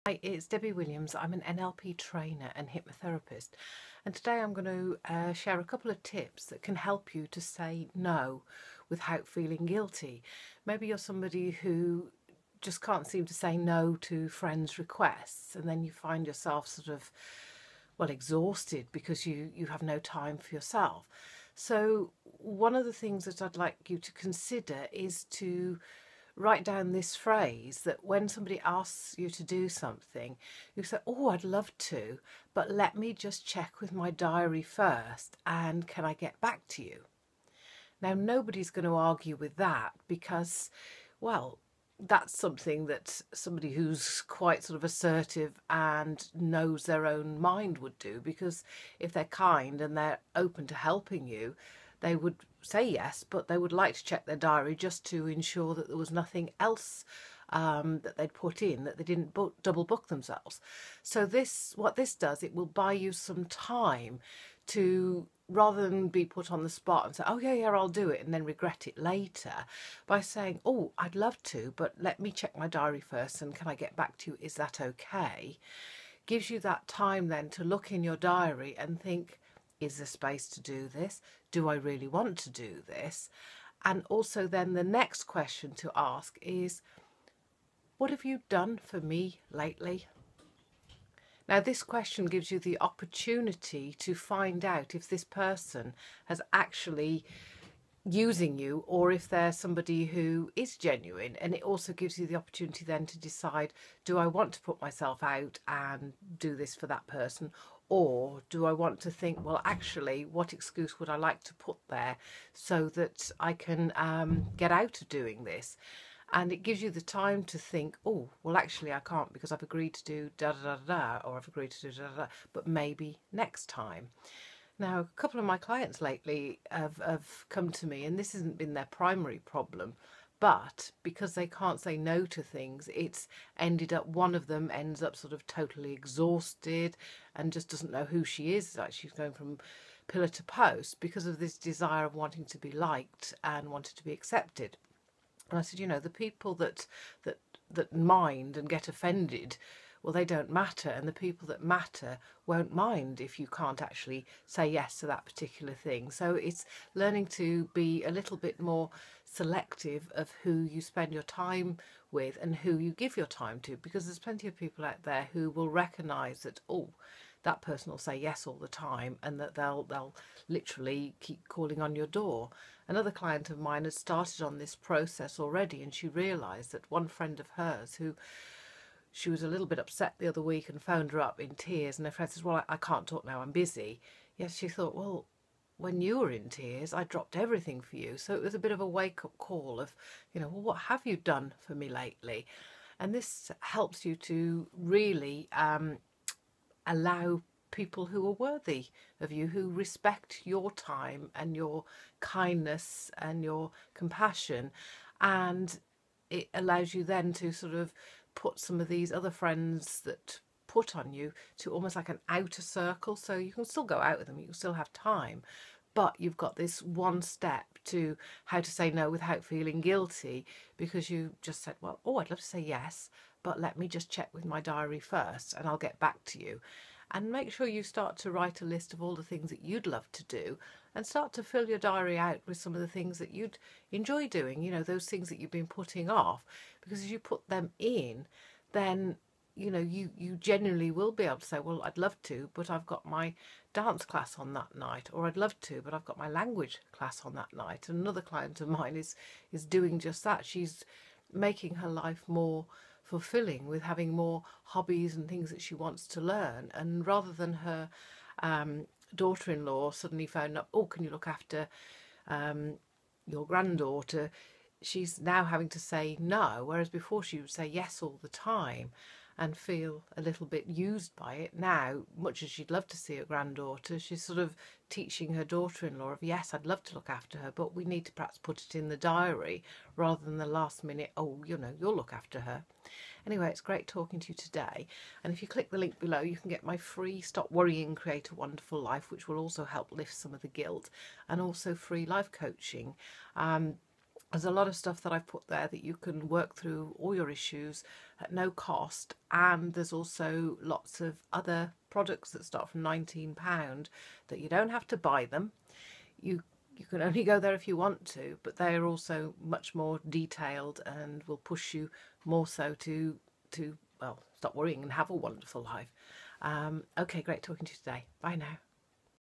Hi, it's Debbie Williams. I'm an NLP trainer and hypnotherapist, and today I'm going to share a couple of tips that can help you to say no without feeling guilty. Maybe you're somebody who just can't seem to say no to friends' requests, and then you find yourself sort of, well, exhausted because you have no time for yourself. So one of the things that I'd like you to consider is to write down this phrase that when somebody asks you to do something, you say, oh, I'd love to, but let me just check with my diary first, and can I get back to you? Now, nobody's going to argue with that because, well, that's something that somebody who's quite sort of assertive and knows their own mind would do, because if they're kind and they're open to helping you, they would say yes, but they would like to check their diary just to ensure that there was nothing else that they'd put in, that they didn't double book themselves. So what this does, it will buy you some time to, rather than be put on the spot and say, oh yeah, I'll do it, and then regret it later, by saying, oh, I'd love to, but let me check my diary first, and can I get back to you? Is that okay? Gives you that time then to look in your diary and think, is there space to do this? Do I really want to do this? And also then the next question to ask is, what have you done for me lately? Now, this question gives you the opportunity to find out if this person has actually using you or if they're somebody who is genuine. And it also gives you the opportunity then to decide, do I want to put myself out and do this for that person, or do I want to think, well, actually, what excuse would I like to put there so that I can get out of doing this? And it gives you the time to think, oh, well, actually, I can't because I've agreed to do da da da da, or I've agreed to do da da da, but maybe next time. Now, a couple of my clients lately have come to me, and this hasn't been their primary problem, but because they can't say no to things, it's ended up, one of them ends up sort of totally exhausted and just doesn't know who she is. Like, she's going from pillar to post because of this desire of wanting to be liked and wanted to be accepted. And I said, the people that mind and get offended, well, they don't matter, and the people that matter won't mind if you can't actually say yes to that particular thing. So it's learning to be a little bit more selective of who you spend your time with and who you give your time to, because there's plenty of people out there who will recognise that, oh, that person will say yes all the time, and that they'll literally keep calling on your door. Another client of mine had started on this process already, and she realised that one friend of hers, who she was a little bit upset the other week and phoned her up in tears, and her friend says, well, I can't talk now, I'm busy. Yes, she thought, well, when you were in tears, I dropped everything for you. So it was a bit of a wake-up call of, well, what have you done for me lately? And this helps you to really allow people who are worthy of you, who respect your time and your kindness and your compassion. And it allows you then to sort of put some of these other friends that put on you to almost like an outer circle. So you can still go out with them, you can still have time, but you've got this one step to how to say no without feeling guilty, because you just said, well, oh, I'd love to say yes, but let me just check with my diary first and I'll get back to you. And make sure you start to write a list of all the things that you'd love to do, and start to fill your diary out with some of the things that you'd enjoy doing, those things that you've been putting off. Because as you put them in, then you genuinely will be able to say, well, I'd love to, but I've got my dance class on that night, or I'd love to, but I've got my language class on that night. And another client of mine is doing just that. She's making her life more fulfilling with having more hobbies and things that she wants to learn. And rather than her daughter-in-law suddenly phone up, oh, can you look after your granddaughter, she's now having to say no, whereas before she would say yes all the time and feel a little bit used by it. Now, much as she'd love to see her granddaughter, she's sort of teaching her daughter-in-law of, yes, I'd love to look after her, but we need to perhaps put it in the diary, rather than the last minute, oh, you'll look after her. Anyway, it's great talking to you today. And if you click the link below, you can get my free Stop Worrying, Create a Wonderful Life, which will also help lift some of the guilt, and also free life coaching. There's a lot of stuff that I've put there that you can work through all your issues at no cost, and there's also lots of other products that start from £19 that you don't have to buy them. You can only go there if you want to, but they are also much more detailed and will push you more so to well, stop worrying and have a wonderful life. Okay, great talking to you today. Bye now.